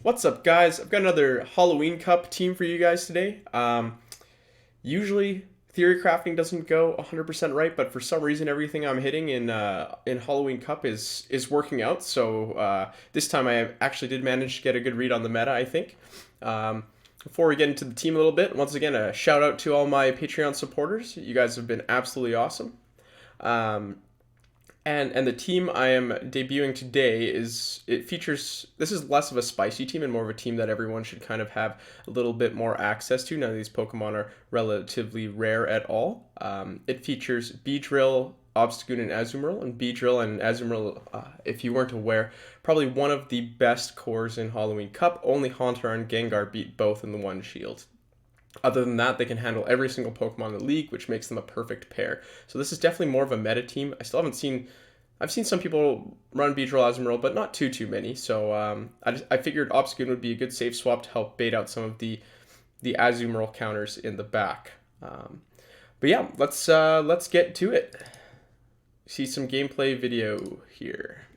What's up, guys? I've got another Halloween Cup team for you guys today. Usually, theory crafting doesn't go 100% right, but for some reason, everything I'm hitting in Halloween Cup is working out. So this time, I actually did manage to get a good read on the meta, I think. Before we get into the team a little bit, once again, a shout out to all my Patreon supporters. You guys have been absolutely awesome. Um, and the team I am debuting today features, this is less of a spicy team and more of a team that everyone should kind of have a little bit more access to. None of these Pokemon are relatively rare at all. It features Beedrill, Obstagoon, and Azumarill. And Beedrill and Azumarill, if you weren't aware, probably one of the best cores in Halloween Cup. Only Haunter and Gengar beat both in the one shield. Other than that, they can handle every single Pokemon in the league, which makes them a perfect pair. So this is definitely more of a meta team. I've seen some people run Beedrill Azumarill, but not too many. So I figured Obstagoon would be a good safe swap to help bait out some of the Azumarill counters in the back. But yeah, let's get to it. See some gameplay video here.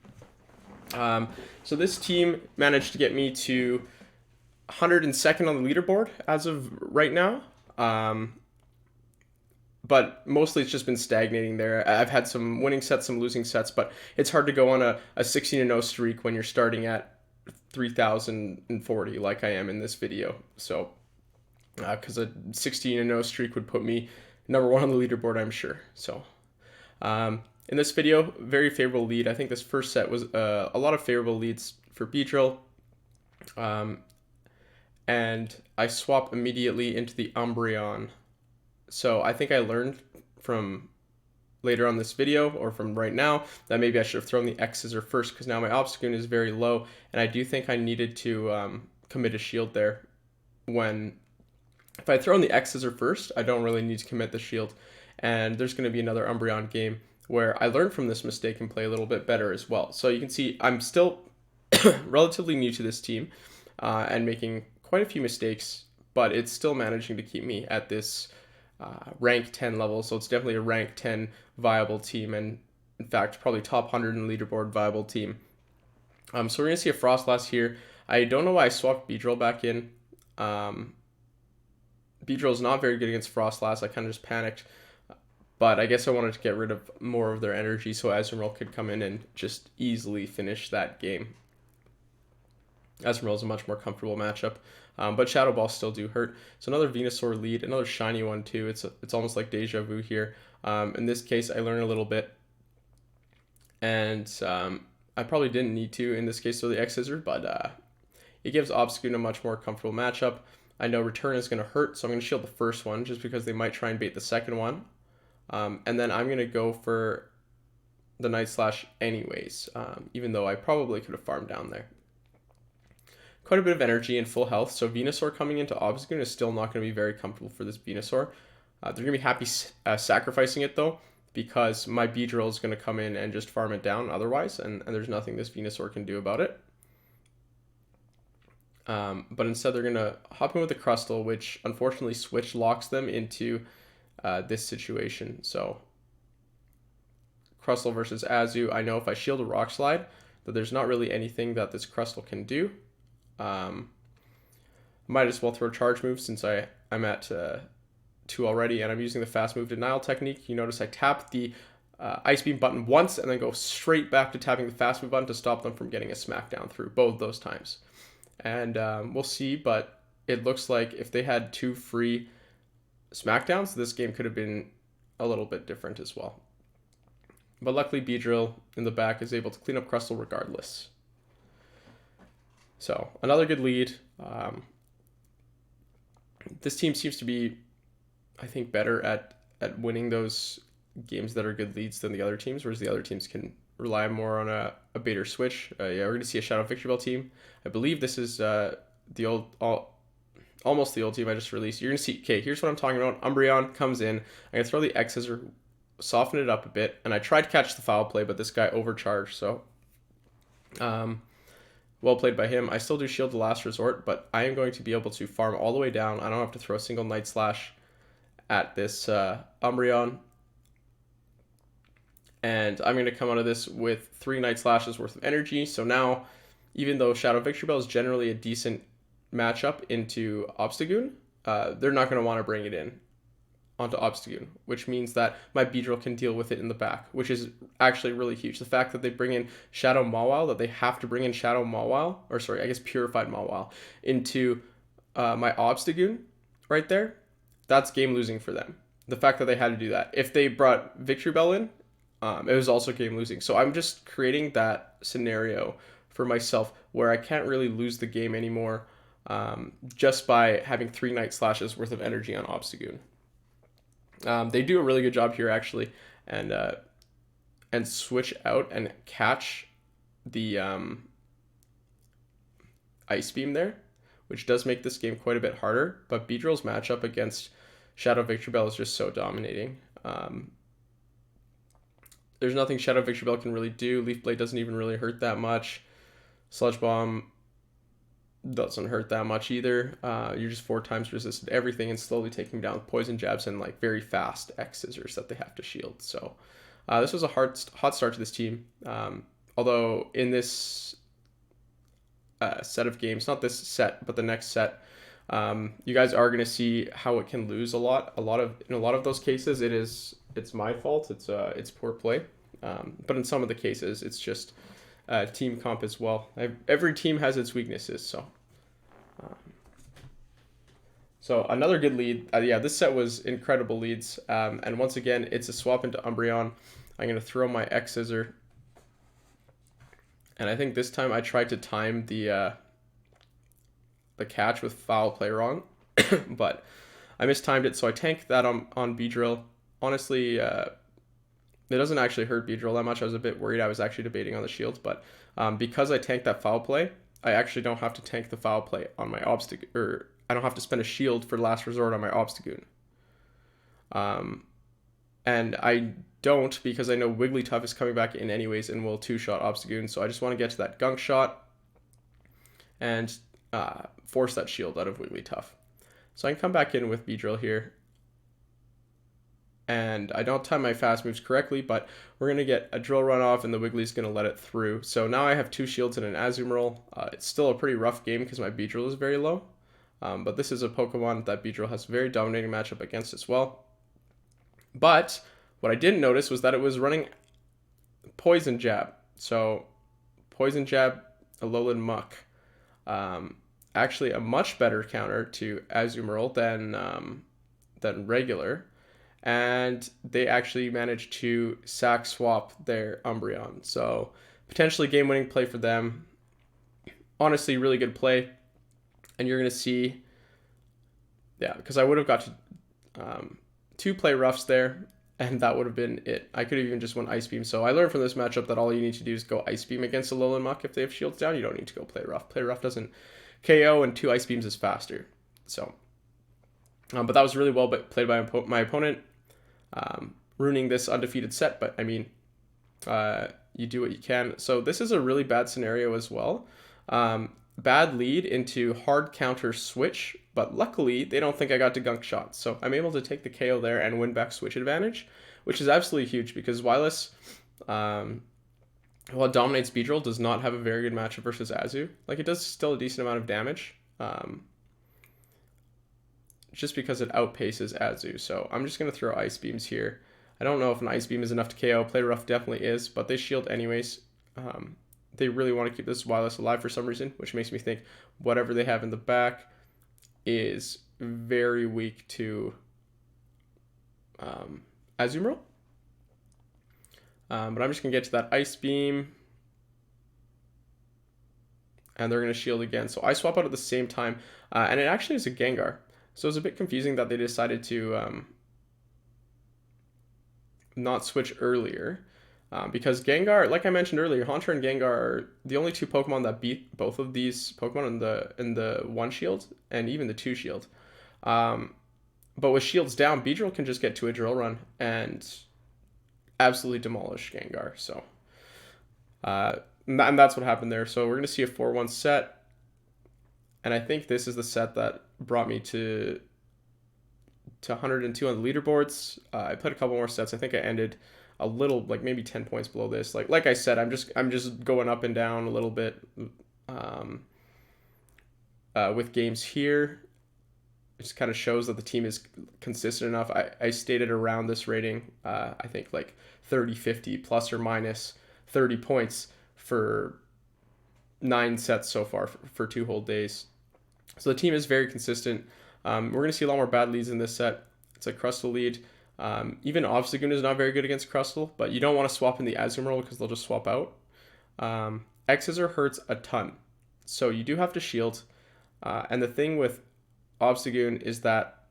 So this team managed to get me to 102nd on the leaderboard as of right now. But mostly it's just been stagnating there. I've had some winning sets, some losing sets, but it's hard to go on a 16-0 streak when you're starting at 3,040 like I am in this video. So, because a 16-0 streak would put me number one on the leaderboard, I'm sure. So, in this video, very favorable lead. I think this first set was a lot of favorable leads for Beedrill. And I swap immediately into the Umbreon. So I think I learned from later on this video, or from right now, that maybe I should have thrown the X Scissor first, because now my Obstagoon is very low, and I do think I needed to commit a shield there. If I had thrown the X Scissor first, I don't really need to commit the shield, and there's going to be another Umbreon game where I learned from this mistake and play a little bit better as well. So you can see I'm still relatively new to this team and making quite a few mistakes, but it's still managing to keep me at this rank 10 level, so it's definitely a rank 10 viable team, and in fact probably top 100 in the leaderboard viable team. So we're going to see a Frostlass here. I don't know why I swapped Beedrill back in. Beedrill is not very good against Frostlass. I kind of just panicked, but I guess I wanted to get rid of more of their energy so Azumarill could come in and just easily finish that game. Azumarill is a much more comfortable matchup, but Shadow Balls still do hurt. So another Venusaur lead, another shiny one too. It's almost like deja vu here. In this case, I learned a little bit, and I probably didn't need to in this case throw the X Scissor, but it gives Obstagoon a much more comfortable matchup. I know Return is going to hurt, so I'm going to shield the first one just because they might try and bait the second one, and then I'm going to go for the Night Slash anyways, even though I probably could have farmed down there. Quite a bit of energy and full health, so Venusaur coming into Obstagoon is still not going to be very comfortable for this Venusaur. They're going to be happy sacrificing it though, because my Beedrill is going to come in and just farm it down otherwise, and there's nothing this Venusaur can do about it. But instead they're going to hop in with the Crustle, which unfortunately switch locks them into this situation. So Crustle versus Azu, I know if I shield a Rock Slide, that there's not really anything that this Crustle can do. Might as well throw a charge move since I'm at 2 already, and I'm using the fast move denial technique. You notice I tap the Ice Beam button once and then go straight back to tapping the fast move button to stop them from getting a smackdown through both those times. And we'll see, but it looks like if they had 2 free smackdowns, this game could have been a little bit different as well. But luckily Beedrill in the back is able to clean up Crustle regardless. So another good lead. This team seems to be, I think, better at winning those games that are good leads than the other teams, whereas the other teams can rely more on a bait or switch. Yeah, we're going to see a Shadow Victory Bell almost the old team I just released. You're going to see, okay, here's what I'm talking about. Umbreon comes in. I'm going to throw the X Scissor, soften it up a bit, and I tried to catch the foul play, but this guy overcharged, so well played by him. I still do shield the last resort, but I am going to be able to farm all the way down. I don't have to throw a single Night Slash at this Umbreon. And I'm going to come out of this with 3 Night Slashes worth of energy. So now even though Shadow Victory Bell is generally a decent matchup into Obstagoon, they're not going to want to bring it in onto Obstagoon, which means that my Beedrill can deal with it in the back, which is actually really huge. The fact that they bring in Shadow Mawile, that they have to bring in Shadow Mawile, or sorry, I guess Purified Mawile, into my Obstagoon right there, that's game losing for them. The fact that they had to do that. If they brought Victory Bell in, it was also game losing. So I'm just creating that scenario for myself where I can't really lose the game anymore just by having 3 Night Slashes worth of energy on Obstagoon. They do a really good job here actually, and switch out and catch the Ice Beam there, which does make this game quite a bit harder. But Beedrill's matchup against Shadow Victory Bell is just so dominating. There's nothing Shadow Victory Bell can really do. Leaf Blade doesn't even really hurt that much. Sludge Bomb doesn't hurt that much either. You're just 4 times resisted to everything and slowly taking down Poison Jabs and like very fast X Scissors that they have to shield. So this was a hot start to this team. Although in this set of games, not this set, but the next set, you guys are going to see how it can lose a lot. In a lot of those cases, it's my fault. It's poor play. But in some of the cases, it's just team comp as well. Every team has its weaknesses. So another good lead. Yeah, this set was incredible leads. And once again, it's a swap into Umbreon. I'm going to throw my X Scissor. And I think this time I tried to time the catch with foul play wrong, but I mistimed it, so I tanked that on Beedrill. Honestly, it doesn't actually hurt Beedrill that much. I was a bit worried. I was actually debating on the shields, but because I tanked that foul play, I actually don't have to tank the foul play on my Obstagoon, or I don't have to spend a shield for last resort on my Obstagoon. And I don't, because I know Wigglytuff is coming back in anyways and will 2-shot Obstagoon, so I just want to get to that Gunk Shot and force that shield out of Wigglytuff. So I can come back in with Beedrill here. And I don't time my fast moves correctly, but we're going to get a Drill Run off and the Wiggly's going to let it through. So now I have 2 shields and an Azumarill. It's still a pretty rough game because my Beedrill is very low. But this is a Pokemon that Beedrill has a very dominating matchup against as well. But what I didn't notice was that it was running Poison Jab. So Poison Jab, Alolan Muck. Actually a much better counter to Azumarill than regular. And they actually managed to sack swap their Umbreon. So potentially game-winning play for them. Honestly, really good play. And you're going to see, yeah, because I would have got to 2 play roughs there, and that would have been it. I could have even just won Ice Beam. So I learned from this matchup that all you need to do is go Ice Beam against Alolan Muck if they have shields down. You don't need to go play rough. Play rough doesn't KO, and 2 Ice Beams is faster. So, but that was really well played by my opponent. Ruining this undefeated set, but I mean, you do what you can. So this is a really bad scenario as well. Bad lead into hard counter switch, but luckily they don't think I got to Gunk Shot. So I'm able to take the KO there and win back switch advantage, which is absolutely huge because Wireless, while it dominates Beedrill, does not have a very good matchup versus Azu. Like, it does still a decent amount of damage. Just because it outpaces Azu. So I'm just going to throw Ice Beams here. I don't know if an Ice Beam is enough to KO. Play Rough definitely is, but they shield anyways. They really want to keep this Wireless alive for some reason, which makes me think whatever they have in the back is very weak to Azumarill. But I'm just going to get to that Ice Beam. And they're going to shield again. So I swap out at the same time. And it actually is a Gengar. So it was a bit confusing that they decided to not switch earlier. Because Gengar, like I mentioned earlier, Haunter and Gengar are the only 2 Pokemon that beat both of these Pokemon in the 1 shield and even the 2 shield. But with shields down, Beedrill can just get to a Drill Run and absolutely demolish Gengar. So, and that's what happened there. So we're going to see a 4-1 set. And I think this is the set that brought me to 102 on the leaderboards. I played a couple more sets. I think I ended a little, like maybe 10 points below this. Like I said, I'm just going up and down a little bit. with games here. It just kind of shows that the team is consistent enough. I stated around this rating, I think like 30, 50 plus or minus 30 points for 9 sets so far for 2 whole days. So the team is very consistent. We're going to see a lot more bad leads in this set. It's a Crustal lead. Even Obstagoon is not very good against Crustal, but you don't want to swap in the Azumarill because they'll just swap out. X-Scissor hurts a ton, so you do have to shield. And the thing with Obstagoon is that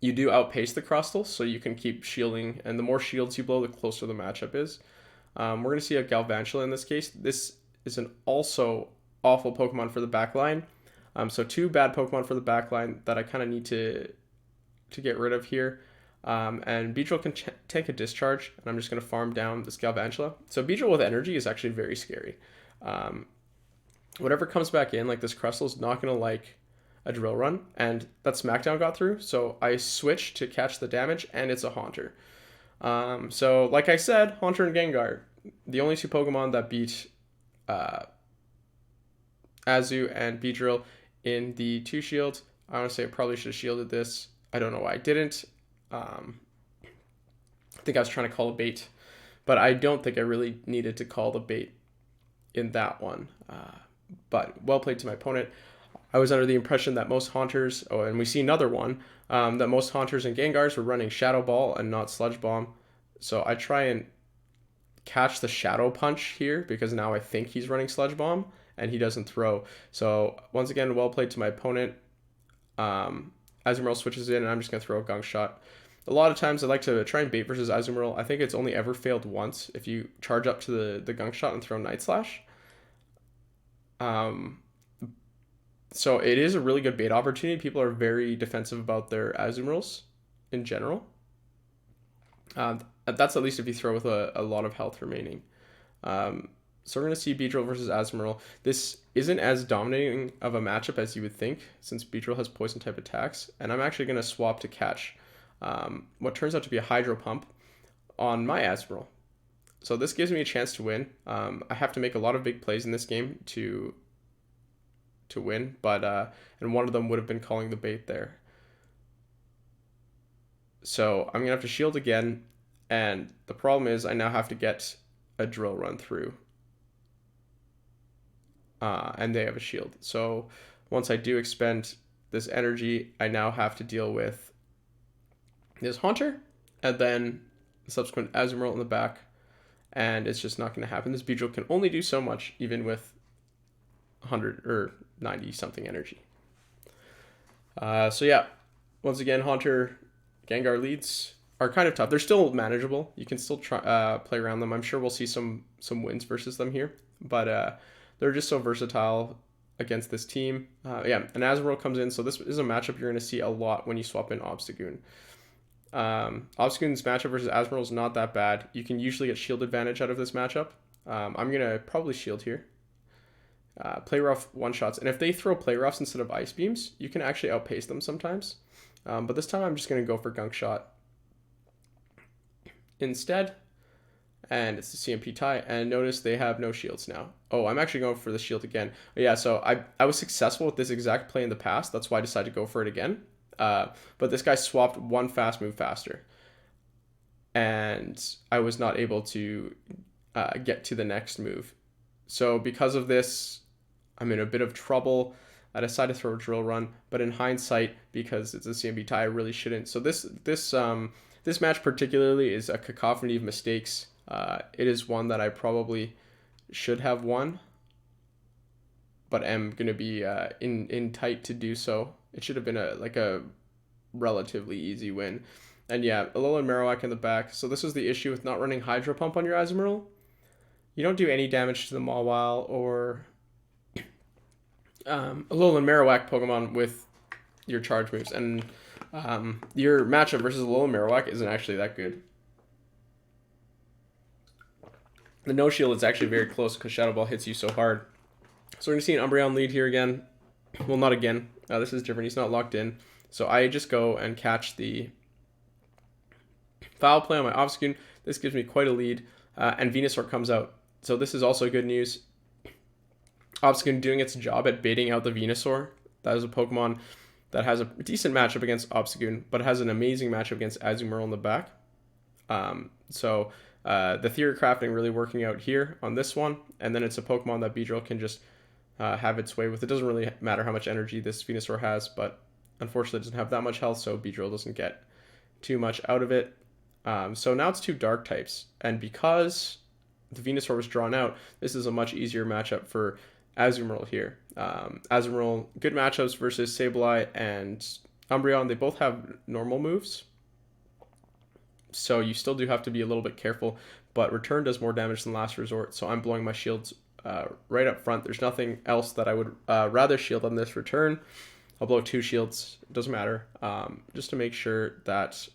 you do outpace the Crustal, so you can keep shielding, and the more shields you blow, the closer the matchup is. We're going to see a Galvantula in this case. This is an also awful Pokemon for the backline. So 2 bad Pokemon for the backline that I kind of need to get rid of here. And Beedrill can take a discharge, and I'm just going to farm down this Galvantula. So Beedrill with energy is actually very scary. Whatever comes back in, like this Crustal, is not going to like a Drill Run, and that Smackdown got through, so I switched to catch the damage, and it's a Haunter. So like I said, Haunter and Gengar, the only 2 Pokemon that beat Azu and Beedrill in the 2 shields. I want to say I probably should have shielded this. I don't know why I didn't. I think I was trying to call a bait, but I don't think I really needed to call the bait in that one. But well played to my opponent. I was under the impression that most Haunters, and we see another one, that most Haunters and Gengars were running Shadow Ball and not Sludge Bomb. So I try and catch the Shadow Punch here because now I think he's running Sludge Bomb and he doesn't throw. So once again, well played to my opponent. Azumarill switches in and I'm just going to throw a Gunk Shot. A lot of times I like to try and bait versus Azumarill. I think it's only ever failed once if you charge up to the Gunk Shot and throw Night Slash. So it is a really good bait opportunity. People are very defensive about their Azumarills in general. That's at least if you throw with a lot of health remaining. So we're going to see Beedrill versus Azumarill. This isn't as dominating of a matchup as you would think, since Beedrill has poison type attacks. And I'm actually going to swap to catch what turns out to be a Hydro Pump on my Azumarill. So this gives me a chance to win. I have to make a lot of big plays in this game to win, but and one of them would have been calling the bait there. So I'm gonna have to shield again, and the problem is I now have to get a Drill Run through, and they have a shield. So once I do expend this energy, I now have to deal with this Haunter and then the subsequent Azumarill in the back, and it's just not going to happen. This Beedrill can only do so much, even with 100 or 90 something energy. So yeah, once again, Haunter, Gengar leads are kind of tough. They're still manageable. You can still try play around them. I'm sure we'll see some wins versus them here, but they're just so versatile against this team. Yeah, and Azumarill comes in, so this is a matchup you're going to see a lot when you swap in Obstagoon. Obstagoon's matchup versus Azumarill is not that bad. You can usually get shield advantage out of this matchup. I'm going to probably shield here. Play rough one-shots, and if they throw play roughs instead of ice beams, you can actually outpace them sometimes. But this time I'm just going to go for Gunk Shot instead, and it's the CMP tie, and notice they have no shields now. Oh, I'm actually going for the shield again. But yeah, so I was successful with this exact play in the past. That's why I decided to go for it again. But this guy swapped one fast move faster, and I was not able to get to the next move. So because of this, I'm in a bit of trouble. I decided to throw a Drill Run, but in hindsight, because it's a CMB tie, I really shouldn't. So this match particularly is a cacophony of mistakes. It is one that I probably should have won, but am going to be in tight to do so. It should have been a relatively easy win. And yeah, Alolan Marowak in the back. So this was the issue with not running Hydro Pump on your Azumarill. You don't do any damage to the Mawile or Alolan Marowak Pokemon with your charge moves, and your matchup versus Alolan Marowak isn't actually that good. The no shield is actually very close because Shadow Ball hits you so hard. So we're going to see an Umbreon lead here again. Well, not again. This is different. He's not locked in. So I just go and catch the Foul Play on my Obstagoon. This gives me quite a lead. And Venusaur comes out. So this is also good news. Obstagoon doing its job at baiting out the Venusaur. That is a Pokemon that has a decent matchup against Obstagoon, but has an amazing matchup against Azumarill in the back. The Theory Crafting really working out here on this one, and then it's a Pokemon that Beedrill can just have its way with. It doesn't really matter how much energy this Venusaur has, but unfortunately it doesn't have that much health, so Beedrill doesn't get too much out of it. So now it's 2 Dark types, and because the Venusaur was drawn out, this is a much easier matchup for Azumarill here. Azumarill, good matchups versus Sableye and Umbreon. They both have normal moves, so you still do have to be a little bit careful, but Return does more damage than Last Resort, so I'm blowing my shields right up front. There's nothing else that I would rather shield on this Return. I'll blow 2 shields, it doesn't matter, just to make sure that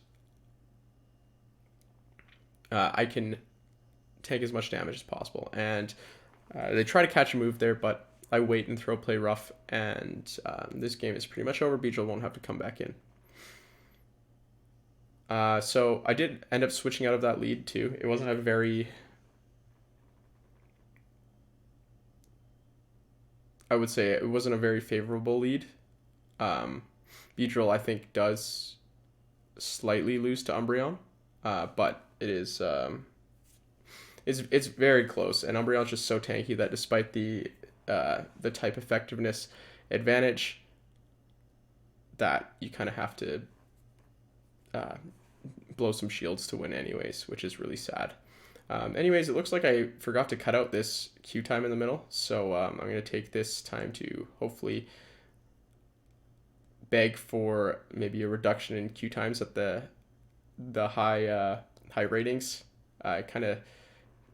I can take as much damage as possible. And they try to catch a move there, but I wait and throw Play Rough, and this game is pretty much over. Beedrill won't have to come back in. So I did end up switching out of that lead too. It wasn't a very, I would say it wasn't a very favorable lead. Beedrill, I think, does slightly lose to Umbreon, but it is it's very close, and Umbreon's just so tanky that despite the type effectiveness advantage, that you kind of have to blow some shields to win anyways, which is really sad. Anyways, it looks like I forgot to cut out this Q time in the middle, so I'm going to take this time to hopefully beg for maybe a reduction in Q times at the high ratings. It kind of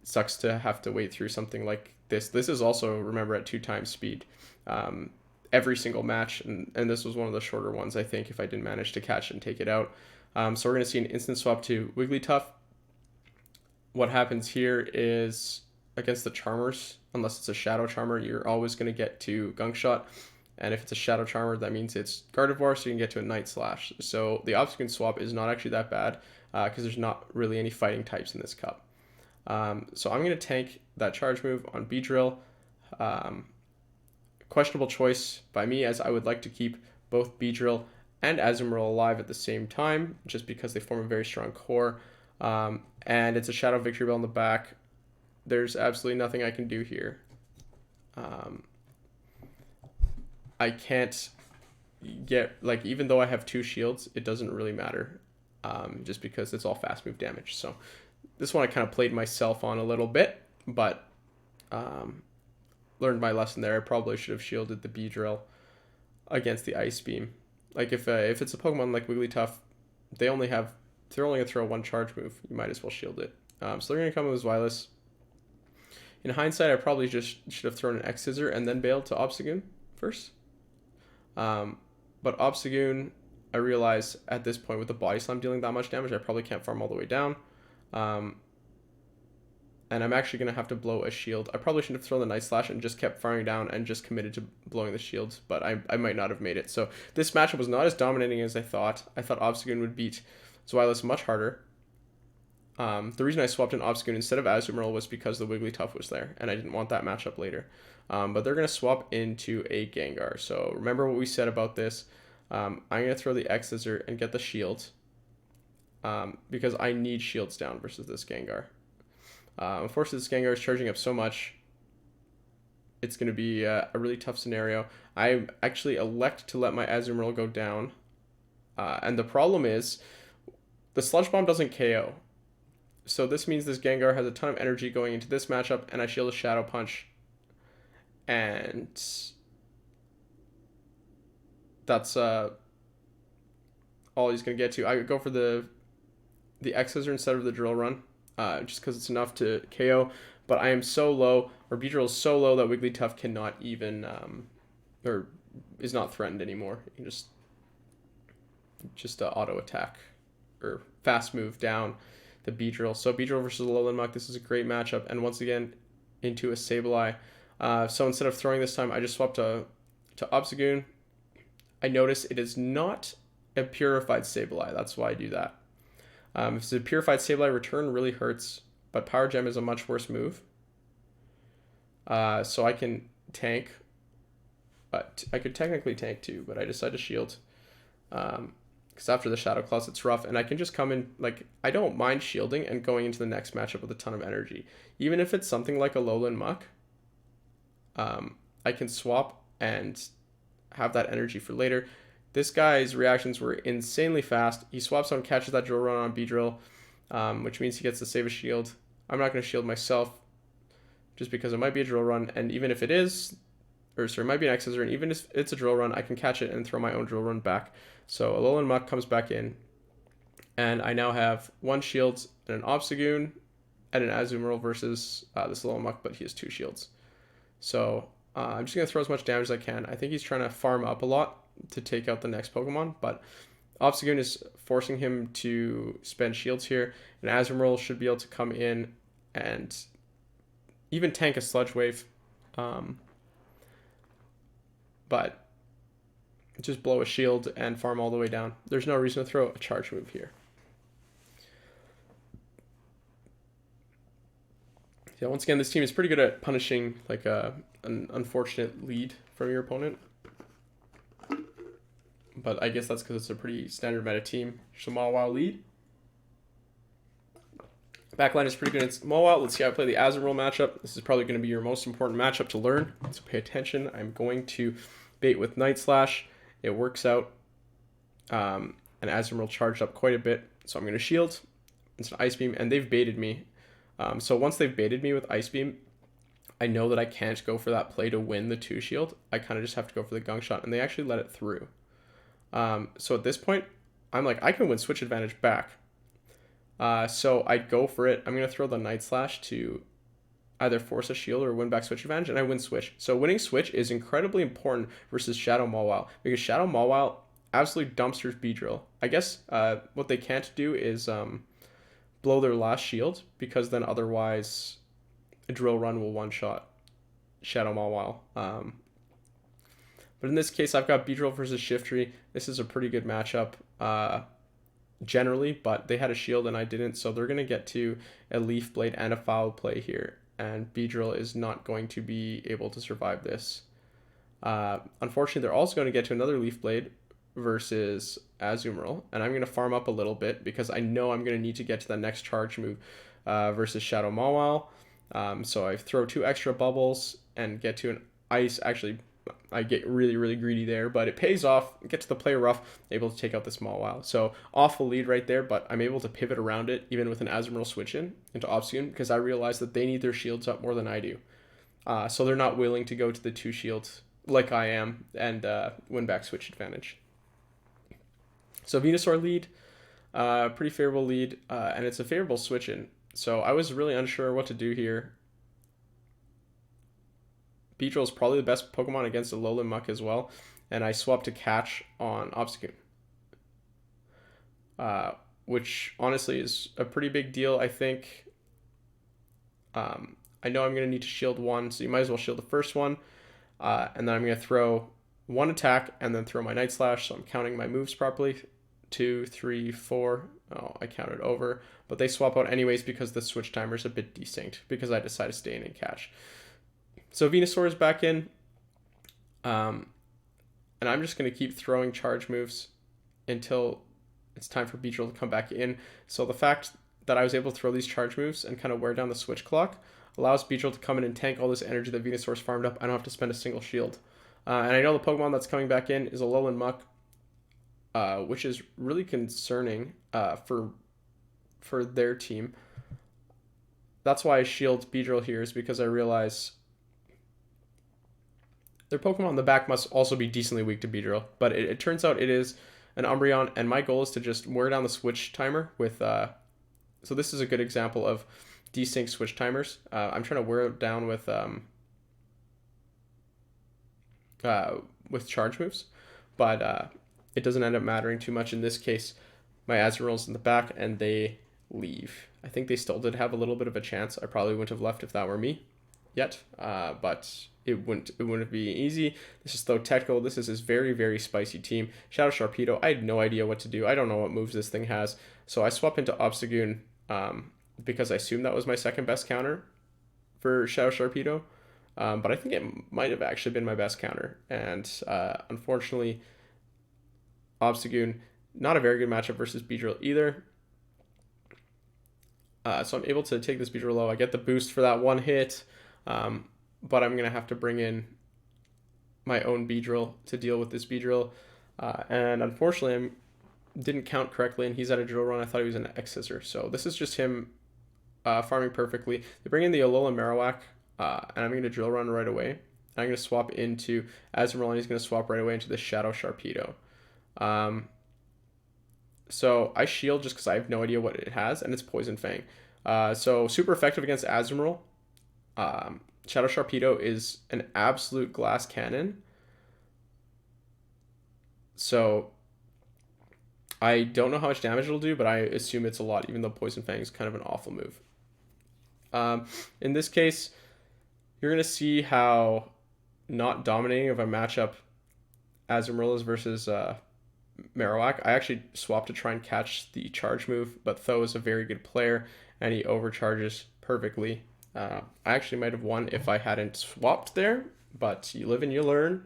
sucks to have to wait through something like this. This is also, remember, at 2 times speed every single match, and this was one of the shorter ones, I think, if I didn't manage to catch and take it out. So we're going to see an instant swap to Wigglytuff. What happens here is, against the Charmers, unless it's a Shadow Charmer, you're always going to get to Gunk Shot. And if it's a Shadow Charmer, that means it's Gardevoir, so you can get to a Night Slash. So the Obstagoon swap is not actually that bad, because there's not really any fighting types in this cup. So I'm going to tank that charge move on Beedrill. Questionable choice by me, as I would like to keep both Beedrill and Azumarill alive at the same time, just because they form a very strong core. And it's a Shadow Victory Bell in the back. There's absolutely nothing I can do here. I can't get, like, even though I have 2 shields, it doesn't really matter, just because it's all fast move damage. So this one I kind of played myself on a little bit, but learned my lesson there. I probably should have shielded the Beedrill against the Ice Beam. Like, if it's a Pokemon like Wigglytuff, they're only going to throw 1 charge move. You might as well shield it. So they're going to come with Zweilous. In hindsight, I probably just should have thrown an X-Scissor and then bailed to Obstagoon first. But Obstagoon, I realize at this point with the Body Slam dealing that much damage, I probably can't farm all the way down. And I'm actually going to have to blow a shield. I probably shouldn't have thrown the Night Slash and just kept firing down and just committed to blowing the shields, but I might not have made it. So this matchup was not as dominating as I thought. I thought Obstagoon would beat Zweilous much harder. The reason I swapped in Obstagoon instead of Azumarill was because the Wigglytuff was there, and I didn't want that matchup later. But they're going to swap into a Gengar. So remember what we said about this. I'm going to throw the X-Scissor and get the shield, because I need shields down versus this Gengar. Unfortunately, this Gengar is charging up so much. It's going to be a really tough scenario. I actually elect to let my Azumarill go down. And the problem is, the Sludge Bomb doesn't KO. So this means this Gengar has a ton of energy going into this matchup, and I shield a Shadow Punch. And that's all he's going to get to. I would go for the X-Scissor instead of the Drill Run, just because it's enough to KO. But I am so low, or Beedrill is so low, that Wigglytuff cannot even, or is not threatened anymore. You can just auto attack, or fast move down the Beedrill. So Beedrill versus Alolan Muck, this is a great matchup. And once again, into a Sableye. So instead of throwing this time, I just swapped to Obstagoon. I notice it is not a Purified Sableye. That's why I do that. If it's a Purified Sableye, Return really hurts, but Power Gem is a much worse move. So I can tank, but I could technically tank too, but I decided to shield. Because after the Shadow Claws, it's rough, and I can just come in, like, I don't mind shielding and going into the next matchup with a ton of energy. Even if it's something like a Lowland Muck, I can swap and have that energy for later. This guy's reactions were insanely fast. He swaps on, catches that drill run on Beedrill, which means he gets to save a shield. I'm not going to shield myself just because it might be a drill run, and even if it is, or sorry, it might be an X scissor, and even if it's a drill run, I can catch it and throw my own drill run back. So a Lowland Muck comes back in, and I now have 1 shield and an Obstagoon and an Azumarill versus this Lowland Muck, but he has 2 shields. So I'm just going to throw as much damage as I can. I think he's trying to farm up a lot to take out the next Pokemon, but Obstagoon is forcing him to spend shields here, and Azumarill should be able to come in and even tank a Sludge Wave, but just blow a shield and farm all the way down. There's no reason to throw a charge move here. Yeah, once again, this team is pretty good at punishing like an unfortunate lead from your opponent. But I guess that's because it's a pretty standard meta team. Just a Mawile lead. Backline is pretty good against Mawile. Let's see how I play the Azumarill matchup. This is probably going to be your most important matchup to learn, so pay attention. I'm going to bait with Night Slash. It works out. And Azumarill charged up quite a bit, so I'm going to shield. It's an Ice Beam, and they've baited me. So once they've baited me with Ice Beam, I know that I can't go for that play to win the 2 shield. I kind of just have to go for the Gunk Shot, and they actually let it through. So at this point, I'm like, I can win switch advantage back. So I go for it. I'm going to throw the Night Slash to either force a shield or win back switch advantage, and I win switch. So winning switch is incredibly important versus Shadow Mawile, because Shadow Mawile absolutely dumpsters Beedrill. I guess what they can't do is blow their last shield, because then otherwise a drill run will one-shot Shadow Mawile. But in this case, I've got Beedrill versus Shiftry. This is a pretty good matchup generally, but they had a shield and I didn't, so they're going to get to a Leaf Blade and a Foul Play here, and Beedrill is not going to be able to survive this. Unfortunately, they're also going to get to another Leaf Blade versus Azumarill, and I'm going to farm up a little bit because I know I'm going to need to get to the next charge move versus Shadow Mawile. So I throw 2 extra bubbles and get to an Ice. Actually, I get really, really greedy there, but it pays off. Get to the play rough, able to take out this Mawile. So awful lead right there, but I'm able to pivot around it, even with an Azumarill switch in into Obstagoon, because I realize that they need their shields up more than I do. So they're not willing to go to the 2 shields like I am and win back switch advantage. So Venusaur lead, pretty favorable lead, and it's a favorable switch in. So I was really unsure what to do here. Beedrill is probably the best Pokemon against a Lowland Muck as well, and I swapped to Catch on Obstagoon, which honestly is a pretty big deal, I think. I know I'm going to need to shield 1, so you might as well shield the first one, and then I'm going to throw 1 attack and then throw my Night Slash, so I'm counting my moves properly. 2, 3, 4. Oh, I counted over, but they swap out anyways because the switch timer is a bit desync because I decided to stay in and catch. So Venusaur is back in, and I'm just going to keep throwing charge moves until it's time for Beedrill to come back in. So the fact that I was able to throw these charge moves and kind of wear down the switch clock allows Beedrill to come in and tank all this energy that Venusaur's farmed up. I don't have to spend a single shield. And I know the Pokemon that's coming back in is a Lowland Muck, which is really concerning for their team. That's why I shield Beedrill here, is because I realize their Pokemon in the back must also be decently weak to Beedrill, but it turns out it is an Umbreon, and my goal is to just wear down the switch timer with... so this is a good example of desync switch timers. I'm trying to wear it down with charge moves, but it doesn't end up mattering too much in this case. My Azumarill's in the back, and they leave. I think they still did have a little bit of a chance. I probably wouldn't have left if that were me yet, but it wouldn't be easy. This is though technical. This is his very, very spicy team. Shadow Sharpedo, I had no idea what to do. I don't know what moves this thing has, so I swap into Obstagoon because I assumed that was my second best counter for Shadow Sharpedo. but I think it might have actually been my best counter. And unfortunately, Obstagoon, not a very good matchup versus Beedrill either. So I'm able to take this Beedrill low. I get the boost for that one hit, but I'm going to have to bring in my own Beedrill to deal with this Beedrill. And unfortunately, I didn't count correctly, and he's at a drill run. I thought he was an X-Scissor. So this is just him farming perfectly. They bring in the Alola Marowak, and I'm going to drill run right away. I'm going to swap into Azumarill, and he's going to swap right away into the Shadow Sharpedo. So I shield just because I have no idea what it has, and it's Poison Fang. So super effective against Azumarill. Shadow Sharpedo is an absolute glass cannon. So I don't know how much damage it'll do, but I assume it's a lot, even though Poison Fang is kind of an awful move. In this case, you're going to see how not dominating of a matchup Azumarill is versus Marowak. I actually swapped to try and catch the charge move, but Tho is a very good player, and he overcharges perfectly. I actually might have won if I hadn't swapped there, but you live and you learn,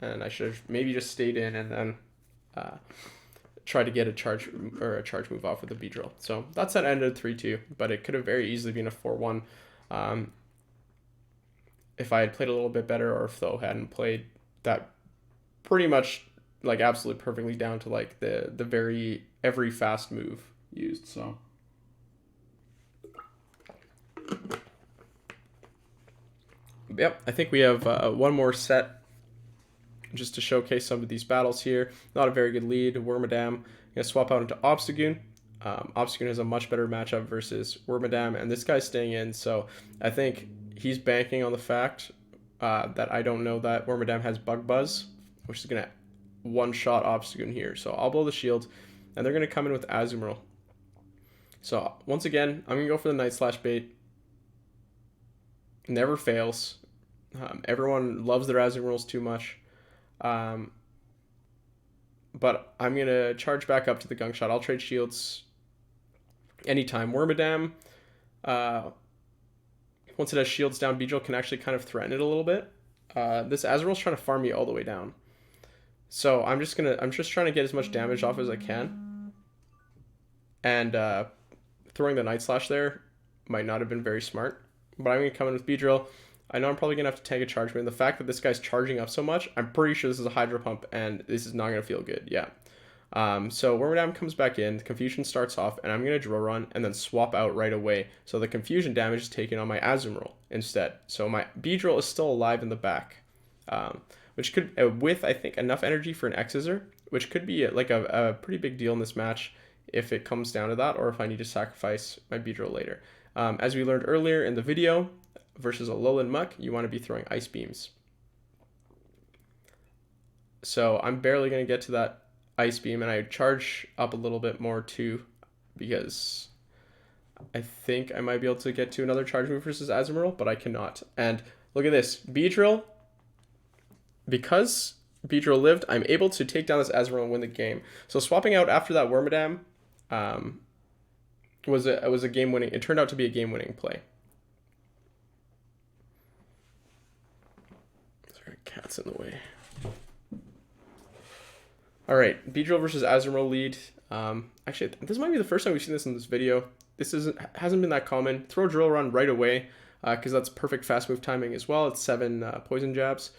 and I should have maybe just stayed in and then try to get a charge move off with the Beedrill. So that's that ended 3-2, but it could have very easily been a 4-1 if I had played a little bit better, or if Tho hadn't played that pretty much like absolutely perfectly down to like the very every fast move used. So yep, I think we have one more set just to showcase some of these battles here. Not a very good lead. Wormadam. I'm gonna swap out into Obstagoon. Obstagoon has a much better matchup versus Wormadam, and this guy's staying in. So I think he's banking on the fact that I don't know that Wormadam has Bug Buzz, which is gonna one-shot Obstagoon here. So I'll blow the shield, and they're going to come in with Azumarill. So once again, I'm going to go for the Night Slash bait. Never fails. Everyone loves their Azumarills too much. But I'm going to charge back up to the Gunk Shot. I'll trade shields anytime. Wormadam, once it has shields down, Beedrill can actually kind of threaten it a little bit. This Azumarill is trying to farm me all the way down. So I'm just trying to get as much damage off as I can. And throwing the Night Slash there might not have been very smart. But I'm going to come in with Beedrill. I know I'm probably going to have to tank a charge, but in the fact that this guy's charging up so much, I'm pretty sure this is a Hydro Pump, and this is not going to feel good. Yeah. So Wormadam comes back in, the Confusion starts off, and I'm going to drill run and then swap out right away. So the Confusion damage is taken on my Azumarill instead. So my Beedrill is still alive in the back. Which could, with, I think, enough energy for an X-Scissor, which could be like a pretty big deal in this match if it comes down to that, or if I need to sacrifice my Beedrill later. As we learned earlier in the video, versus a Alolan Muck, you want to be throwing Ice Beams. So I'm barely going to get to that Ice Beam, and I charge up a little bit more too, because I think I might be able to get to another charge move versus Azumarill, but I cannot. And look at this, Beedrill. Because Beedrill lived, I'm able to take down this Azumarill and win the game. So swapping out after that Wormadam was a game-winning. It turned out to be a game-winning play. Sorry, cat's in the way. All right, Beedrill versus Azumarill lead. Actually, this might be the first time we've seen this in this video. This hasn't been that common. Throw Drill Run right away because that's perfect fast move timing as well. It's 7 poison jabs.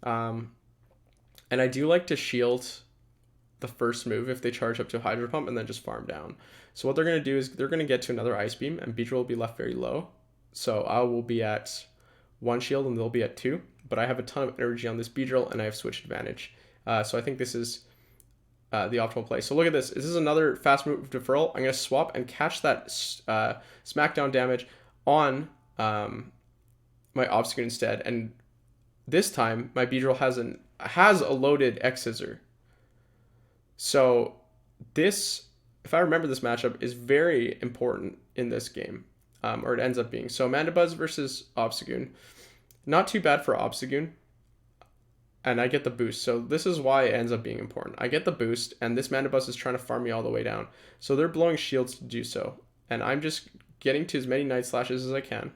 And I do like to shield the first move if they charge up to Hydro Pump and then just farm down. So what they're going to do is they're going to get to another Ice Beam, and Beedrill will be left very low. So I will be at 1 shield and they'll be at 2, but I have a ton of energy on this Beedrill and I have switch advantage. So I think this is the optimal play. So look at this. This is another fast move deferral. I'm going to swap and catch that smackdown damage on my Obstagoon instead, and this time my Beedrill has a loaded X-Scissor. So this, if I remember this matchup, is very important in this game, or it ends up being. So Mandibuzz versus Obstagoon, not too bad for Obstagoon, and I get the boost. So this is why it ends up being important. I get the boost, and this Mandibuzz is trying to farm me all the way down. So they're blowing shields to do so, and I'm just getting to as many Night Slashes as I can.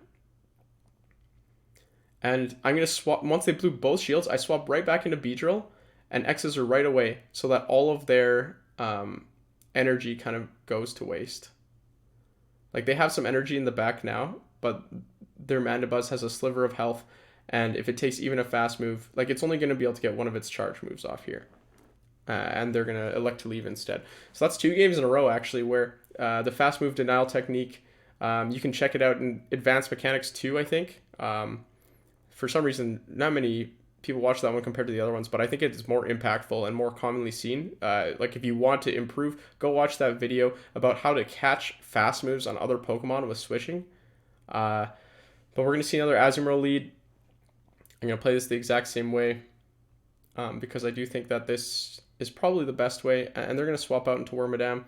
And I'm going to swap, once they blew both shields, I swap right back into Beedrill and X's are right away so that all of their energy kind of goes to waste. Like they have some energy in the back now, but their Mandibuzz has a sliver of health. And if it takes even a fast move, like it's only going to be able to get one of its charge moves off here. And they're going to elect to leave instead. So that's 2 games in a row, actually, where the fast move denial technique, you can check it out in Advanced Mechanics 2, I think. For some reason, not many people watch that one compared to the other ones, but I think it's more impactful and more commonly seen. Like if you want to improve, go watch that video about how to catch fast moves on other Pokemon with switching. But we're going to see another Azumarill lead. I'm going to play this the exact same way because I do think that this is probably the best way, and they're going to swap out into Wormadam.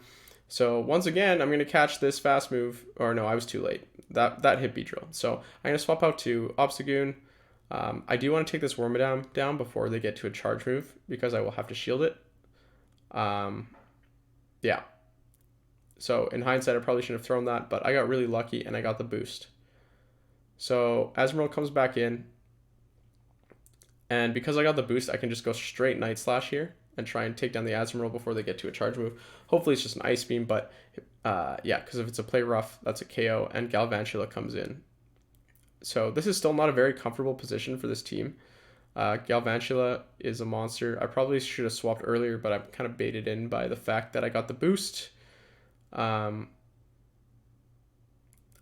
So once again, I'm going to catch this fast move, or no, I was too late. That hit Beedrill. So I'm going to swap out to Obstagoon. I do want to take this Wormadam down before they get to a charge move because I will have to shield it. Yeah. So in hindsight, I probably shouldn't have thrown that, but I got really lucky and I got the boost. So Azumarill comes back in. And because I got the boost, I can just go straight Night Slash here and try and take down the Azumarill before they get to a charge move. Hopefully it's just an Ice Beam, but yeah, because if it's a play rough, that's a KO, and Galvantula comes in. So this is still not a very comfortable position for this team. Galvantula is a monster. I probably should have swapped earlier, but I'm kind of baited in by the fact that I got the boost. I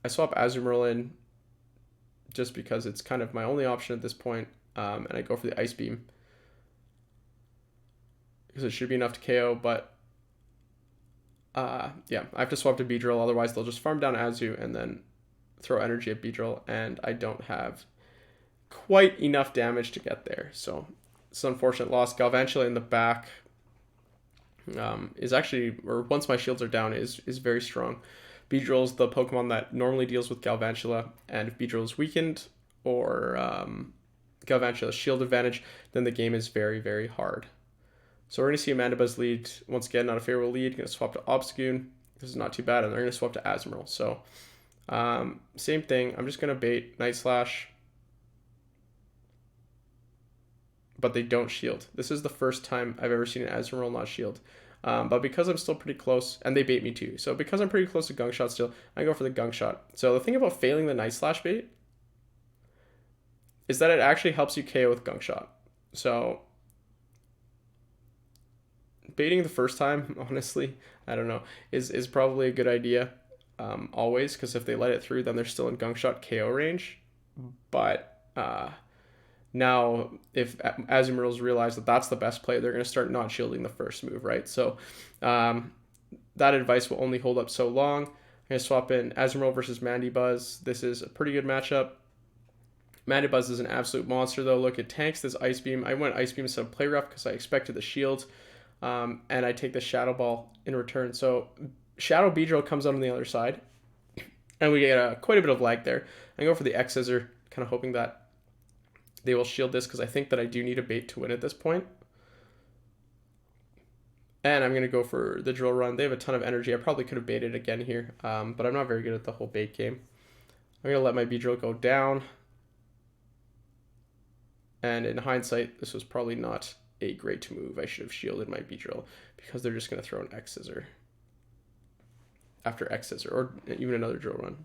swap Azumarill in just because it's kind of my only option at this point, and I go for the Ice Beam because it should be enough to KO, but yeah, I have to swap to Beedrill, otherwise they'll just farm down Azu and then throw energy at Beedrill, and I don't have quite enough damage to get there. So it's an unfortunate loss. Galvantula in the back is actually, or once my shields are down, is very strong. Beedrill is the Pokemon that normally deals with Galvantula, and if Beedrill is weakened or Galvantula's shield advantage, then the game is very, very hard. So we're going to see a Mandibuzz lead. Once again, not a favorable lead. Going to swap to Obstagoon. This is not too bad, and they're going to swap to Azumarill. So same thing. I'm just going to bait Night Slash, but they don't shield. This is the first time I've ever seen an Azumarill not shield. But because I'm still pretty close, and they bait me too. So because I'm pretty close to Gunk Shot still, I go for the Gunk Shot. So the thing about failing the Night Slash bait is that it actually helps you KO with Gunk Shot. So baiting the first time, honestly, I don't know, is probably a good idea always, because if they let it through, then they're still in Gunk Shot KO range. But now, if Azumarill's realize that that's the best play, they're going to start not shielding the first move, right? So that advice will only hold up so long. I'm going to swap in Azumarill versus Mandibuzz. This is a pretty good matchup. Mandibuzz is an absolute monster, though. Look, it tanks this Ice Beam. I went Ice Beam instead of Play Rough because I expected the shield, and I take the Shadow Ball in return. So Shadow Beedrill comes out on the other side, and we get quite a bit of lag there. I go for the X Scissor, kind of hoping that they will shield this because I think that I do need a bait to win at this point. And I'm going to go for the Drill Run. They have a ton of energy. I probably could have baited again here, but I'm not very good at the whole bait game. I'm going to let my Beedrill go down. And in hindsight, this was probably not a great move. I should have shielded my Beedrill because they're just going to throw an X Scissor after X Scissor, or even another Drill Run.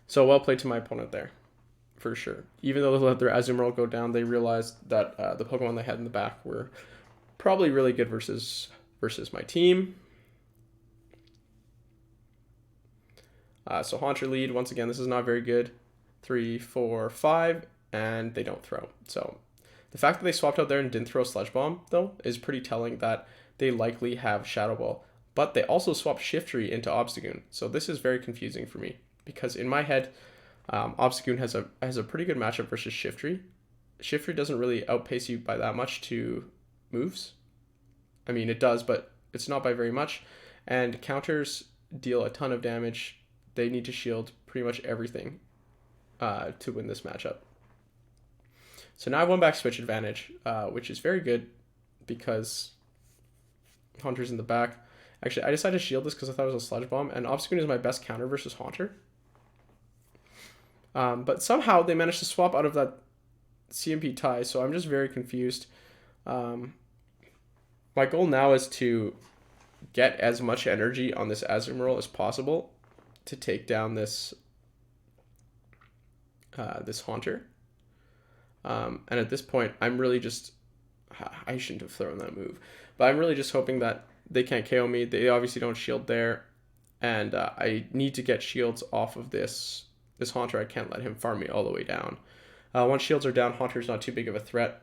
So well played to my opponent there, for sure. Even though they let their Azumarill go down, they realized that the Pokemon they had in the back were probably really good versus my team. So Haunter lead, once again, this is not very good. 3, 4, 5, and they don't throw. So the fact that they swapped out there and didn't throw Sludge Bomb, though, is pretty telling that they likely have Shadow Ball. But they also swapped Shiftry into Obstagoon. So this is very confusing for me, because in my head, Obstagoon has a pretty good matchup versus Shiftry. Shiftry doesn't really outpace you by that much to moves. I mean, it does, but it's not by very much. And counters deal a ton of damage. They need to shield pretty much everything to win this matchup. So now I have one back switch advantage, which is very good because Haunter's in the back. Actually, I decided to shield this because I thought it was a Sludge Bomb, and Obstagoon is my best counter versus Haunter. But somehow they managed to swap out of that CMP tie, so I'm just very confused. My goal now is to get as much energy on this Azumarill as possible to take down this this Haunter. And at this point, I'm really just... I shouldn't have thrown that move. But I'm really just hoping that they can't KO me. They obviously don't shield there. And I need to get shields off of this Haunter. I can't let him farm me all the way down. Once shields are down, Haunter's not too big of a threat.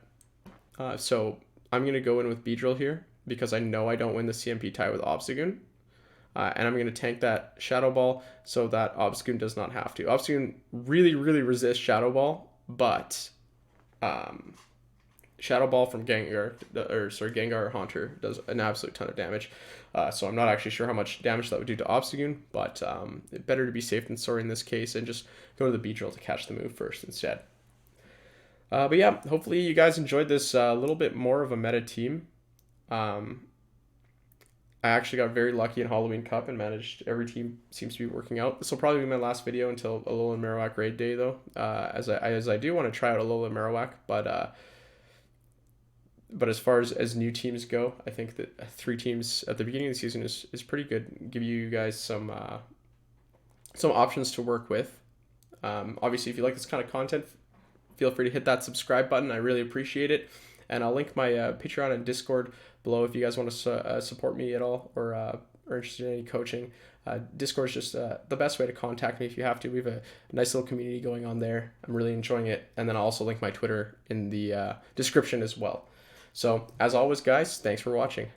So I'm going to go in with Beedrill here because I know I don't win the CMP tie with Obstagoon. And I'm going to tank that Shadow Ball so that Obstagoon does not have to. Obstagoon really, really resists Shadow Ball, but Shadow Ball from Gengar or Haunter does an absolute ton of damage. So I'm not actually sure how much damage that would do to Obstagoon, but better to be safe than sorry in this case and just go to the Beedrill to catch the move first instead. But yeah, hopefully you guys enjoyed this little bit more of a meta team. I actually got very lucky in Halloween Cup and managed, every team seems to be working out. This will probably be my last video until Alolan Marowak raid day though, as I do want to try out Alolan Marowak, but as far as new teams go, I think that 3 teams at the beginning of the season is pretty good. Give you guys some options to work with. Obviously, if you like this kind of content, feel free to hit that subscribe button. I really appreciate it. And I'll link my Patreon and Discord below if you guys want to support me at all or are interested in any coaching. Discord is just the best way to contact me if you have to. We have a nice little community going on there. I'm really enjoying it. And then I'll also link my Twitter in the description as well. So, as always, guys, thanks for watching.